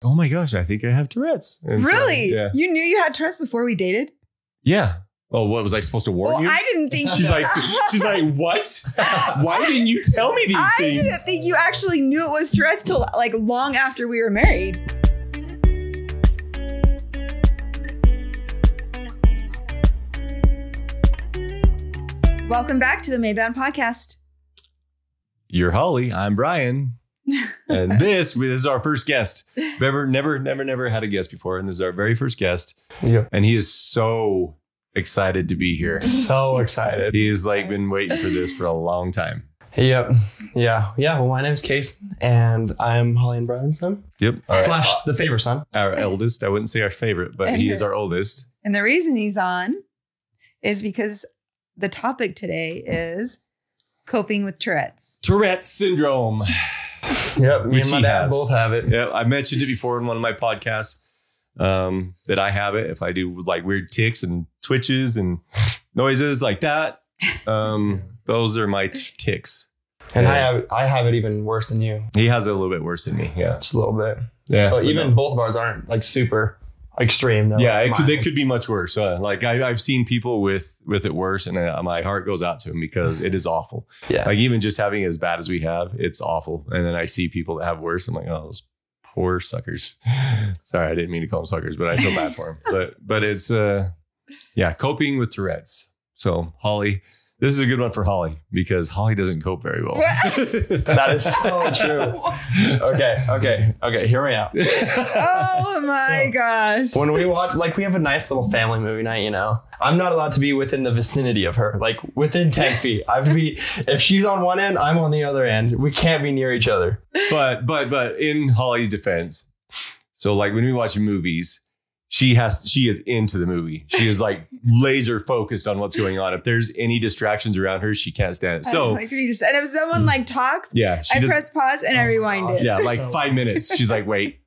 oh my gosh, I think I have Tourette's. And really? So, yeah. You knew you had Tourette's before we dated? Yeah. Oh, what was I supposed to warn you? I didn't think she's like, what? Why didn't you tell me these things? I didn't think you actually knew it was Tourette's till like long after we were married. Welcome back to the Maeband podcast. You're Holly. I'm Bryan. And this is our first guest. Never had a guest before. And this is our very first guest. Yep. And he is so excited to be here. So excited. He's like been waiting for this for a long time. Yep. Yeah. Well, my name's Casyn and I'm Holly and Bryan's son. Yep. Slash the favorite son. Our eldest. I wouldn't say our favorite, but he is our oldest. And the reason he's on is because the topic today is coping with Tourette's. Tourette Syndrome. Yep. Me and my dad both have it. Yeah. I mentioned it before in one of my podcasts that I have it. If I do like weird tics and twitches and noises like that, those are my tics. And I have it even worse than you. He has it a little bit worse than me. Yeah. Just a little bit. Yeah. But even both of ours aren't like super extreme though. Yeah, they could be much worse. Like I've seen people with it worse, and my heart goes out to them because it is awful. Yeah, like even just having it as bad as we have, it's awful. And then I see people that have worse. I'm like, oh, those poor suckers. Sorry, I didn't mean to call them suckers, but I feel bad for them. But it's coping with Tourette's. So Holly. This is a good one for Holly because Holly doesn't cope very well. That is so true. Okay. Here we are. Oh my gosh. When we watch, like we have a nice little family movie night, you know, I'm not allowed to be within the vicinity of her, like within 10 feet. I have to be, if she's on one end, I'm on the other end. We can't be near each other. But in Holly's defense, so like when we watch movies, she is into the movie. She is like laser focused on what's going on. If there's any distractions around her, she can't stand it. So, and if someone like talks, I press pause and I rewind it. Yeah, like 5 minutes. She's like, wait,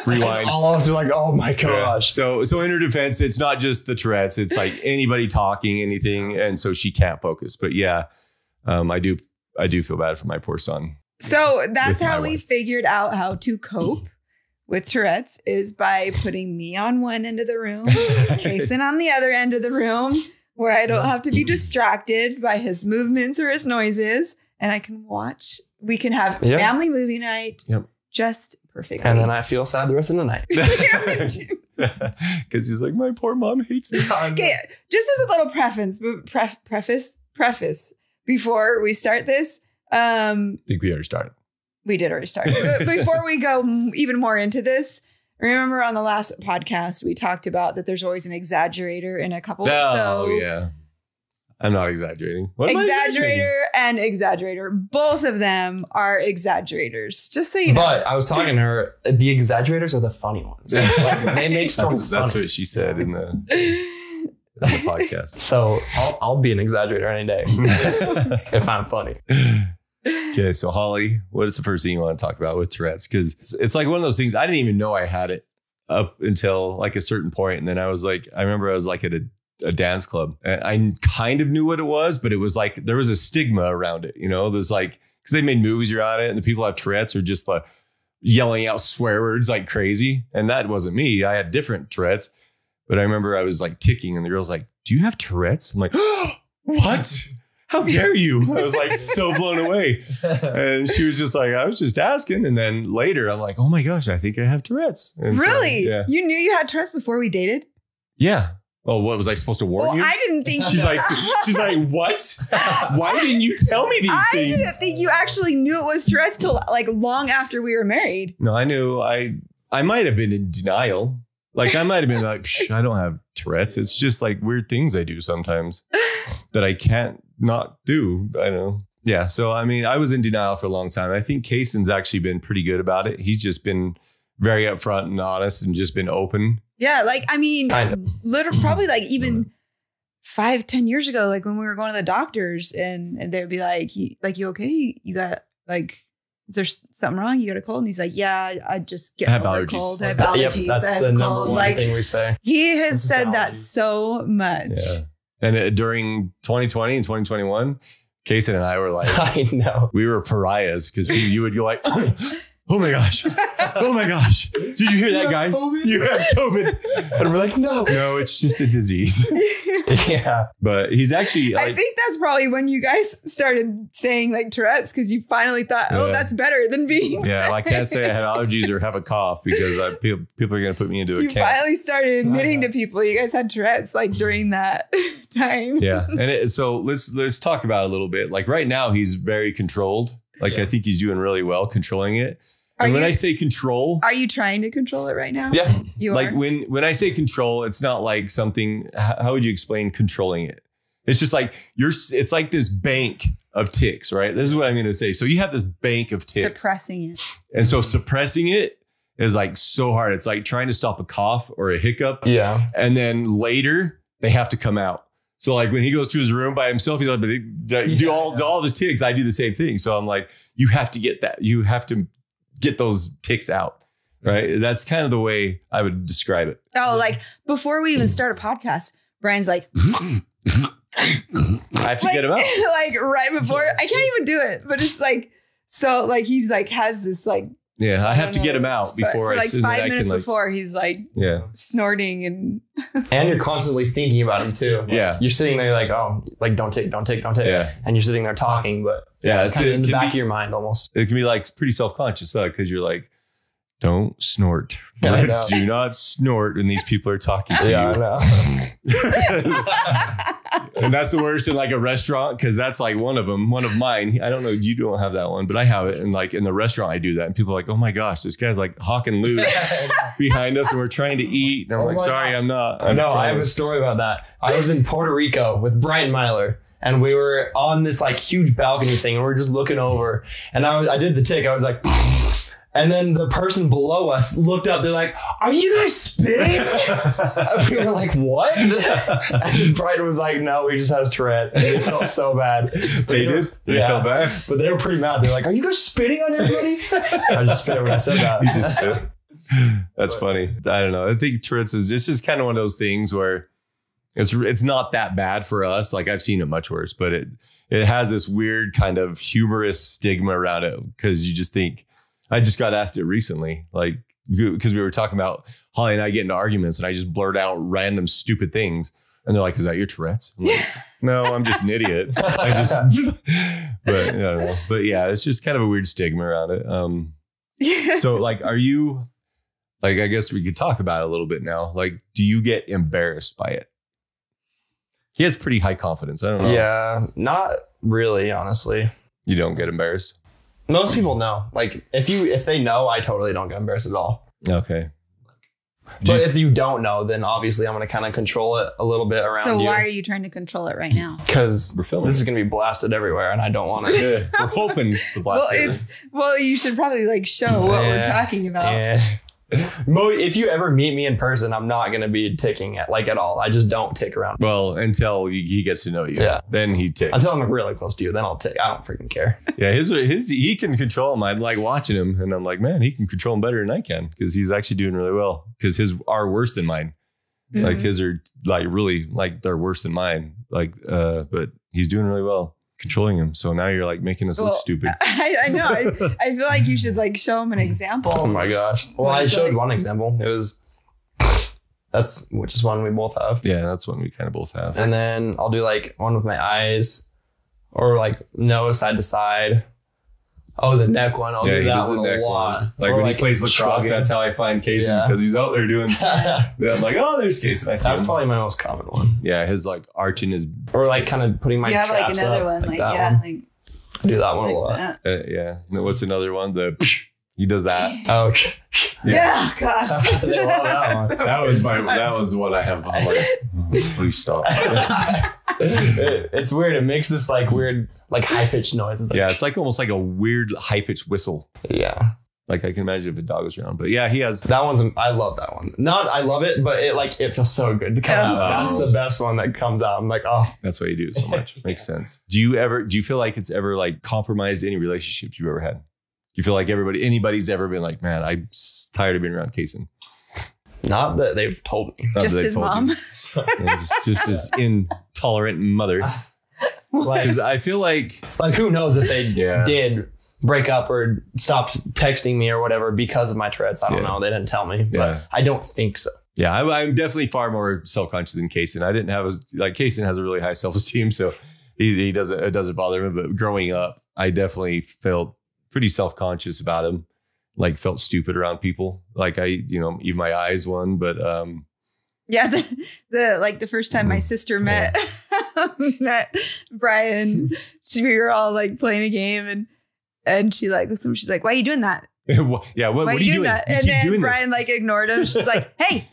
rewind. All of us are like, oh my gosh. Yeah. So in her defense, it's not just the Tourette's. It's like anybody talking, anything, and so she can't focus. But yeah, I do feel bad for my poor son. So that's how we figured out how to cope with Tourette's is by putting me on one end of the room, Casyn on the other end of the room, where I don't have to be distracted by his movements or his noises. And I can watch. We can have family movie night just perfectly. And then I feel sad the rest of the night. Because he's like, my poor mom hates me. Okay, just as a little preface before we start this. I think we already started. We did already start. But before we go even more into this, remember on the last podcast, we talked about that there's always an exaggerator in a couple. Oh, yeah. I'm not exaggerating. Exaggerator and exaggerator. Both of them are exaggerators. Just so you know. But I was talking to her, the exaggerators are the funny ones. Like, they make stories funny. That's what she said in the podcast. So I'll be an exaggerator any day if I'm funny. Okay, so Holly, what is the first thing you want to talk about with Tourette's? Because it's like one of those things, I didn't even know I had it up until like a certain point. And then I remember I was like at a dance club and I kind of knew what it was, but it was like, there was a stigma around it, you know, there's like, because they made movies around it and the people who have Tourette's are just like yelling out swear words like crazy. And that wasn't me. I had different Tourette's, but I remember I was like ticking and the girl's like, do you have Tourette's? I'm like, oh, what? How dare you? I was like so blown away. And she was just like, I was just asking. And then later I'm like, oh my gosh, I think I have Tourette's. And really? So, yeah. You knew you had Tourette's before we dated? Yeah. Oh, what was I supposed to warn you? I didn't think she's like, what? Why didn't you tell me these things? I didn't think you actually knew it was Tourette's till like long after we were married. No, I knew. I might have been in denial. Like I might have been like, I don't have Tourette's. It's just like weird things I do sometimes that I can't not do. I know. Yeah. So, I mean, I was in denial for a long time. I think Casyn's actually been pretty good about it. He's just been very upfront and honest and just been open. Yeah. Like, I mean, literally probably like even 5-10 years ago, like when we were going to the doctors and they'd be like, you okay? You got like, is there something wrong? You got a cold? And he's like, yeah, I just get over a cold. I have allergies. Yep, that's the number one thing we say. He has said that so much. Yeah. And during 2020 and 2021, Casyn and I were like, I know. We were pariahs because you would go like, oh my gosh. oh my gosh, did you hear that, guy? You have COVID. And we're like, no, it's just a disease. Yeah. But he's actually, I think that's probably when you guys started saying like Tourette's, because you finally thought, oh, that's better than being sick. I can't say I have allergies or have a cough because people are going to put me into a camp. You finally started admitting to people you guys had Tourette's like during that time. Yeah. And so let's talk about it a little bit. Like right now, he's very controlled. Like I think he's doing really well controlling it. And when I say control, are you trying to control it right now? Yeah. You like are? when I say control, it's not like something, how would you explain controlling it? It's just like it's like this bank of tics, right? This is what I'm going to say. So you have this bank of tics. Suppressing it. And so suppressing it is like so hard. It's like trying to stop a cough or a hiccup. Yeah. And then later they have to come out. So like when he goes to his room by himself, he's like, do all of his tics. I do the same thing. So I'm like, you have to get that. You have to get those tics out. Right. That's kind of the way I would describe it. Oh, like before we even start a podcast, Brian's like, I have to get him out. Like right before, I can't even do it, but it's like, so like, he's like, has this like, yeah, I have to get him out before for like 5 minutes before he's like snorting and you're constantly thinking about him too. Like, yeah. You're sitting there like, oh, like don't take. Yeah. And you're sitting there talking, but it's kind of in the back of your mind almost. It can be like pretty self-conscious because you're like, don't snort. Yeah, do not snort when these people are talking to you. I know. And that's the worst in like a restaurant, because that's like one of mine. I don't know, you don't have that one, but I have it. And like in the restaurant, I do that. And people are like, oh my gosh, this guy's like hawking loose behind us and we're trying to eat. And I'm like, sorry, God. I'm not. I have a story about that. I was in Puerto Rico with Brian Myler. And we were on this like huge balcony thing and we were just looking over. And I did the tic. I was like, and then the person below us looked up. They're like, are you guys spitting? We were like, what? And then Brian was like, no, he just has Tourette's. And it felt so bad. They did? They felt bad? But they were pretty mad. They're like, are you guys spitting on everybody? I just spit when I said that. You just spit. That's funny. I don't know. I think Tourette's it's just kind of one of those things where it's not that bad for us. Like I've seen it much worse, but it has this weird kind of humorous stigma around it, because you just think, I just got asked it recently, like, because we were talking about Holly and I get into arguments and I just blurt out random stupid things. And they're like, is that your Tourette's? I'm like, no, I'm just an idiot. But I don't know. But yeah, it's just kind of a weird stigma around it. So like, are you like, I guess we could talk about it a little bit now. Like, do you get embarrassed by it? He has pretty high confidence. I don't know. Yeah, not really, honestly. You don't get embarrassed? Most people know. Like if they know, I totally don't get embarrassed at all. Okay. But if you don't know, then obviously I'm going to kind of control it a little bit around you. So why are you trying to control it right now? Because this is going to be blasted everywhere and I don't want it. We're hoping to blast it. Well, you should probably like show what we're talking about. Yeah. If you ever meet me in person, I'm not going to be ticking at all. I just don't tick around. Well, until he gets to know you. Yeah. Then he ticks. Until I'm really close to you, then I'll tick. I don't freaking care. Yeah. He can control him. I'm like watching him and I'm like, man, he can control him better than I can, because he's actually doing really well, because his are worse than mine. Mm-hmm. Like his are like really like they're worse than mine. Like, but he's doing really well controlling him. So now you're like making us look stupid. I know. I feel like you should like show him an example. Oh my gosh. Well, I showed one example. It was, which is one we both have. Yeah, that's one we kind of both have. And then I'll do like one with my eyes, or like nose side to side. Oh, the neck one. I'll do that one a lot. Like when he plays lacrosse, that's how I find Casyn, because he's out there doing. I'm like, oh, there's Casyn. That's probably my most common one. Yeah, his like arching his, or like kind of putting my. You have like another one, like that one. I do that one a lot. Yeah. What's another one? He does that. Oh. Yeah. Gosh. That was the one I have. I'm like, please stop. It's weird. It makes this like weird, like high pitched noise. It's like, it's like almost like a weird high pitched whistle. Yeah. Like I can imagine if a dog was around, but yeah, he has that one's. I love that one. I love it, but it feels so good to come out. That's the best one that comes out. I'm like, oh, that's why you do it so much. Makes sense. Do you feel like it's ever like compromised any relationships you've ever had? Do you feel like anybody's ever been like, man, I'm tired of being around Casyn? Not that they've told me. Just his mom. just his intolerant mother. Because I feel like who knows if they did. break up or stop texting me or whatever because of my Tourette's. I don't know. They didn't tell me, but I don't think so. Yeah, I'm definitely far more self-conscious than Casyn. I didn't have Casyn has a really high self-esteem, so it doesn't bother him. But growing up, I definitely felt pretty self-conscious about him. Like felt stupid around people. Like even my eyes won, but yeah, the first time my sister met Bryan, we were all like playing a game and she like listened. She's like, "Why are you doing that?" Yeah, what are you doing? That? And then Bryan like ignored him. She's like, "Hey,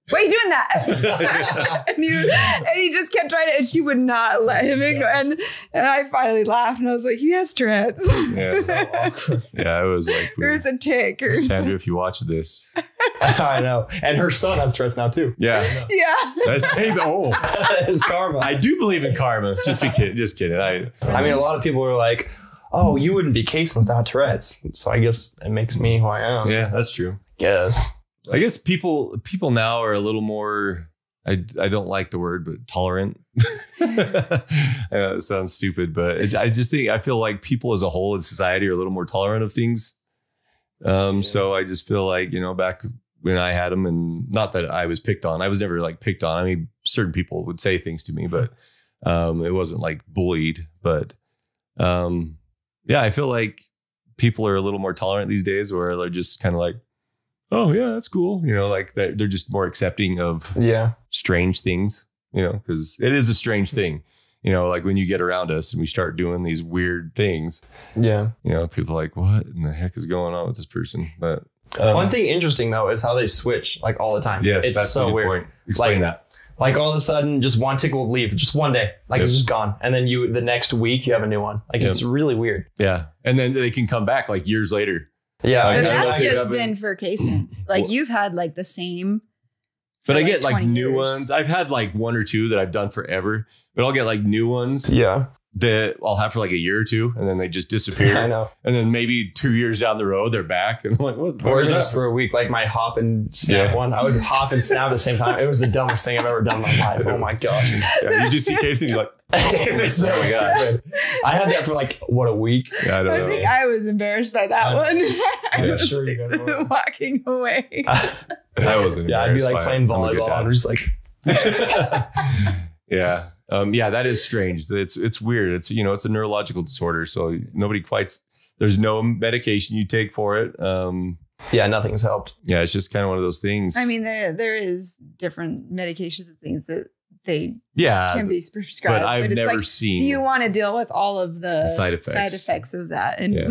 why are you doing that?" and he just kept trying to, and she would not let him ignore. And I finally laughed, and I was like, "He has Tourette's." Yeah, so awkward. Yeah, it was like there's a tic. Or Sandra, if you watch this, I know, and her son has Tourette's now too. Yeah, yeah. That's it's karma. I do believe in karma. Just kidding. I mean, a lot of people are like, "Oh, you wouldn't be Casyn without Tourette's," so I guess it makes me who I am. Yeah, that's true. I guess people now are a little more, I don't like the word, but tolerant. I know it sounds stupid, but I feel like people as a whole in society are a little more tolerant of things. So I just feel like, back when I had them, and not that I was picked on, I was never like picked on. I mean, certain people would say things to me, but it wasn't like bullied. But yeah, I feel like people are a little more tolerant these days, where they're just kind of like, "Oh yeah, that's cool." Like they're just more accepting of strange things, because it is a strange thing, like when you get around us and we start doing these weird things. Yeah. People are like, "What in the heck is going on with this person?" But one thing interesting though is how they switch like all the time. Yes, that's so weird. Point. Explain that. Like all of a sudden, just one tick will leave, just one day, like it's just gone, and then the next week you have a new one. Like it's really weird. Yeah, and then they can come back like years later. Yeah, but that's just been for Casyn. Like you've had like the same. But I get like new ones. I've had like one or two that I've done forever, but I'll get like new ones. Yeah. That I'll have for like a year or two, and then they just disappear. I know. And then maybe 2 years down the road, they're back. And I'm like, what? Or just for a week, like my hop and snap one. I would hop and snap at the same time. It was the dumbest thing I've ever done in my life. Oh my gosh. Yeah, you just see Casyn, you're like, it was so stupid. I had that for like, a week? Yeah, I think I was embarrassed by that one. I was sure you guys walking away. I wasn't. Yeah, I'd be like playing volleyball. I'm just like. Yeah. Yeah, that is strange. It's weird. It's, it's a neurological disorder. So there's no medication you take for it. Yeah, nothing's helped. Yeah, it's just kind of one of those things. I mean, there is different medications and things that they can be prescribed. But I've never seen. Do you want to deal with all of the side effects of that? And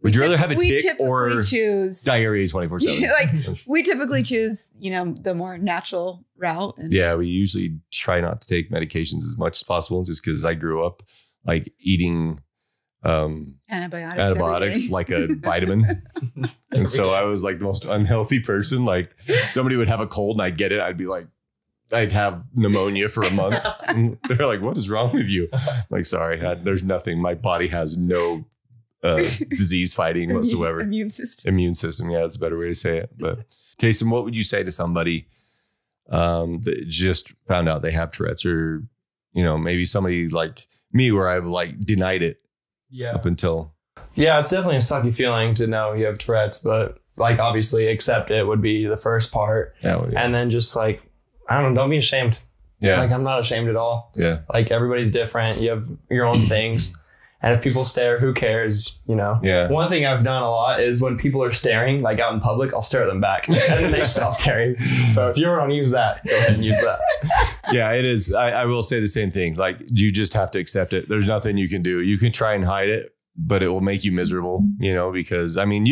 would you rather have a tick or choose diarrhea 24/7? Like we typically choose, the more natural route. And yeah, we usually try not to take medications as much as possible, just because I grew up like eating antibiotics like a vitamin. And so I was like the most unhealthy person. Like somebody would have a cold and I'd get it. I'd be like, I'd have pneumonia for a month. And they're like, "What is wrong with you?" I'm like, "Sorry, there's nothing. My body has no disease fighting whatsoever." Immune system. Yeah, that's a better way to say it. But Casyn, what would you say to somebody that just found out they have Tourette's, or maybe somebody like me where I've like denied it up until. Yeah, it's definitely a sucky feeling to know you have Tourette's, but like obviously accept it would be the first part. And then just like, I don't know, don't be ashamed. Yeah. Like I'm not ashamed at all. Yeah. Like everybody's different. You have your own things. And if people stare, who cares? Yeah. One thing I've done a lot is when people are staring, like out in public, I'll stare at them back and then they stop staring. So if you ever want to use that, go ahead and use that. Yeah, it is. I will say the same thing. Like you just have to accept it. There's nothing you can do. You can try and hide it, but it will make you miserable, because I mean,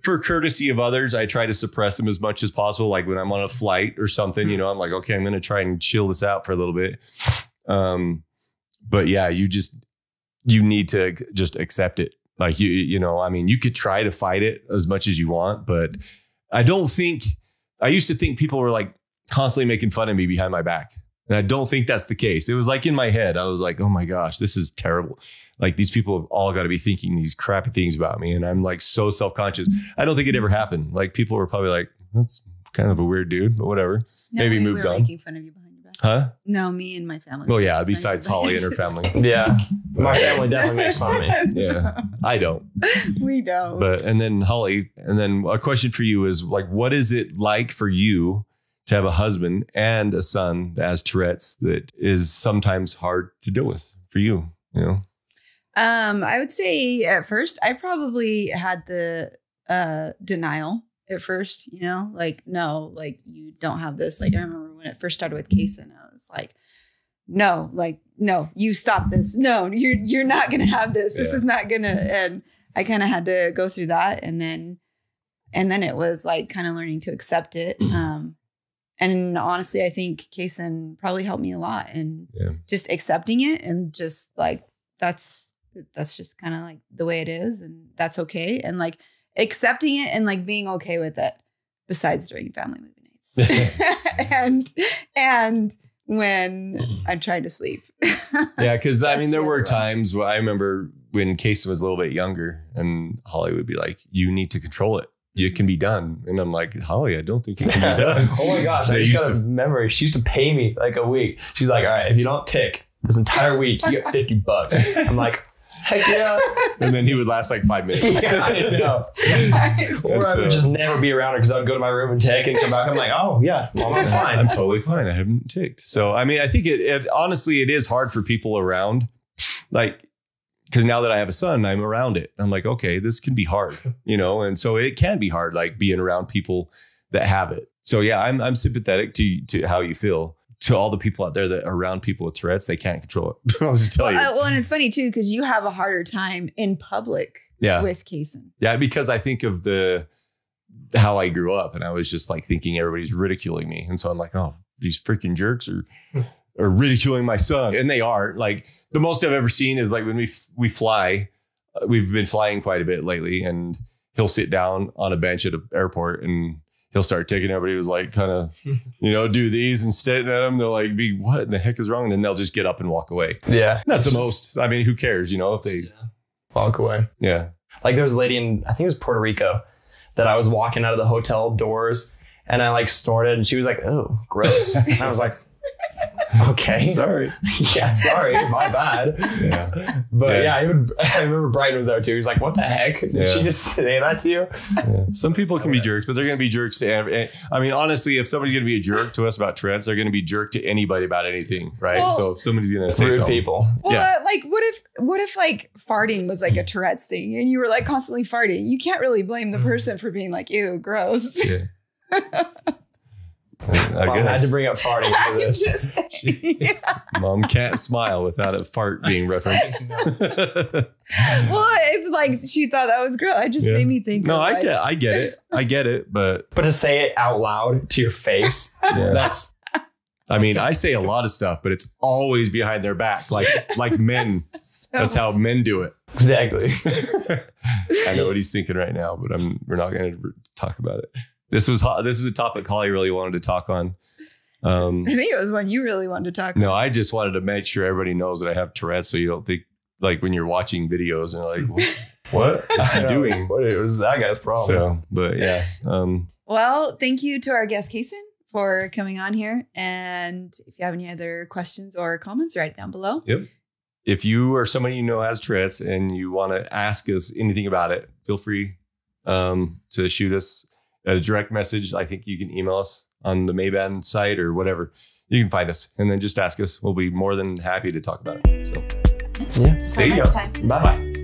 for courtesy of others, I try to suppress them as much as possible. Like when I'm on a flight or something, I'm like, okay, I'm going to try and chill this out for a little bit. But yeah, you need to just accept it. Like I mean, you could try to fight it as much as you want, but I used to think people were like constantly making fun of me behind my back. And I don't think that's the case. It was like in my head, I was like, oh my gosh, this is terrible. Like these people have all got to be thinking these crappy things about me. And I'm like so self-conscious. I don't think it ever happened. Like people were probably like, that's kind of a weird dude, but whatever. No, maybe moved on. Making fun of you behind your Huh? No, me and my family. Well, yeah, besides Holly and her family. Yeah. My family definitely makes fun of me. Yeah, I don't. We don't. But, and then Holly, and then a question for you is like, what is it like for you to have a husband and a son that has Tourette's that is sometimes hard to deal with for you, you know? I would say at first I probably had the denial at first, you know, like, no, like you don't have this. Like I remember when it first started with Casyn, I was like, no, you stop this. No, you're not going to have this. This is not going to. And I kind of had to go through that. And then it was like kind of learning to accept it. And honestly, I think Casyn probably helped me a lot in just accepting it and just like, that's just kind of like the way it is. And that's okay. And like accepting it and like being okay with it besides during family movie nights. and when I'm trying to sleep. Yeah. Cause I mean, there were times where I remember when Casyn was a little bit younger and Holly would be like, you need to control it. It can be done. And I'm like, Holly, I don't think it can be done. Oh my gosh. I just got a memory. She used to pay me like a week. She's like, all right, if you don't tick this entire week, you get $50. I'm like, heck yeah. And then he would last like 5 minutes. Yeah, I know. Or I would just never be around her because I would go to my room and tick and come back. I'm like, oh yeah, well, I'm fine. I'm totally fine. I haven't ticked. So, I mean, I think it honestly, it is hard for people around. Like, because now that I have a son, I'm around it. I'm like, okay, this can be hard, you know? And so it can be hard, like being around people that have it. So yeah, I'm sympathetic to how you feel. To all the people out there that are around people with Tourette's, they can't control it. I'll just tell you. Well, and it's funny too, because you have a harder time in public with Casyn. Yeah, because I think of how I grew up and I was just like thinking everybody's ridiculing me. And so I'm like, oh, these freaking jerks are ridiculing my son. And they are. Like the most I've ever seen is like when we fly, we've been flying quite a bit lately, and he'll sit down on a bench at an airport and he'll start taking everybody was like kind of, you know, do these and staring at them. They'll like be, what in the heck is wrong? And then they'll just get up and walk away. Yeah. That's the most, I mean, who cares, you know, if they walk away. Yeah. Like there was a lady in, I think it was Puerto Rico, that I was walking out of the hotel doors and I like snorted and she was like, oh, gross. And I was like, okay. Sorry. Yeah, sorry. My bad. Yeah. But yeah, I remember Brian was there too. He was like, what the heck? Did she just say that to you? Yeah. Some people can be jerks, but they're going to be jerks to I mean, honestly, if somebody's going to be a jerk to us about Tourette's, they're going to be jerk to anybody about anything, right? Well, so if somebody's going to say something. People. Well, like what if like farting was like a Tourette's thing and you were like constantly farting? You can't really blame the person for being like, ew, gross. Yeah. I had to bring up farting for this. Mom can't smile without a fart being referenced. Well, if like she thought that was gross, it just made me think. No, I get it, but to say it out loud to your face, that's. I mean, I say a lot of stuff, but it's always behind their back, like men. That's how men do it. Exactly. I know what he's thinking right now, but we're not going to talk about it. This was a topic Holly really wanted to talk on. I think it was one you really wanted to talk No, I just wanted to make sure everybody knows that I have Tourette's, so you don't think like when you're watching videos and like, what is he doing? What is that guy's problem? So, but yeah. Well, thank you to our guest Casyn for coming on here. And if you have any other questions or comments, write it down below. Yep. If you or somebody you know has Tourette's and you want to ask us anything about it, feel free to shoot us a direct message. I think you can email us on the Maeband site or whatever. You can find us and then just ask us. We'll be more than happy to talk about it. So, yeah. See ya. Next time. Bye-bye.